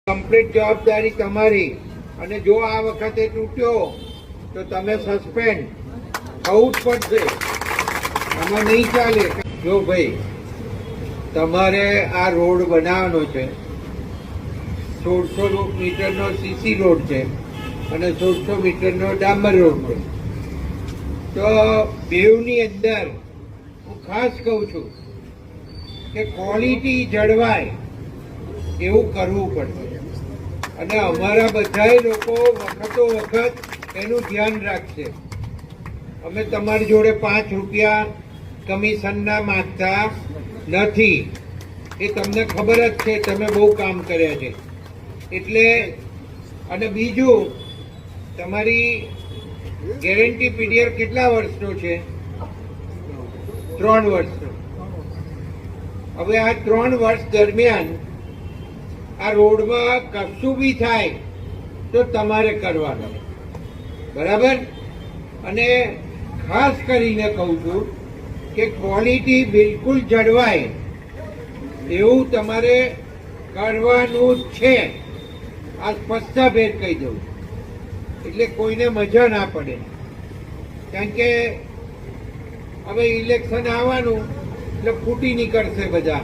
Complete જવાબદારી તમારી. અને જો આ વખતે તૂટ્યો તો તમે સસ્પેન્ડ થવું જ પડશે. આમાં નહીં ચાલે. જો ભાઈ તમારે આ રોડ બનાવવાનો છે, 1600 મીટરનો સીસી રોડ છે અને 1600 મીટરનો ડામર રોડ છે. તો બેવની અંદર હું ખાસ કહું છું કે ક્વોલિટી જળવાય એવું કરવું પડશે. અને અમારા બધા લોકો વખતો વખત એનું ધ્યાન રાખશે. અમે તમારી જોડે 5 રૂપિયા કમિશનના માંગતા નથી. એ તમને ખબર જ છે, તમે બહુ કામ કર્યા છે એટલે. અને બીજું, તમારી ગેરંટી પીરિયડ કેટલા વર્ષનો છે? 3 વર્ષનો. હવે આ 3 વર્ષ દરમિયાન આ રોડમાં કશું બી થાય તો તમારે કરવાનું, બરાબર? અને ખાસ કરીને કહું છું કે ક્વોલિટી બિલકુલ જળવાય એવું તમારે કરવાનું જ છે. આ સ્પષ્ટભેર કહી દઉં એટલે કોઈને મજા ના પડે. કારણ કે હવે ઇલેક્શન આવવાનું એટલે ફૂટી નીકળશે, બધા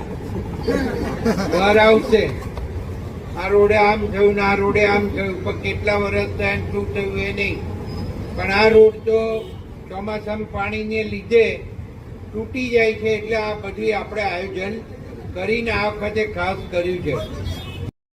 બહાર આવશે. આ રોડે આમ થયું ને આ રોડે આમ થયું, પણ કેટલા વર્ષ થયા શું થયું એ નહીં. પણ આ રોડ તો ચોમાસામાં પાણીને લીધે તૂટી જાય છે. એટલે આ બધું આપણે આયોજન કરીને આ વખતે ખાસ કર્યું છે.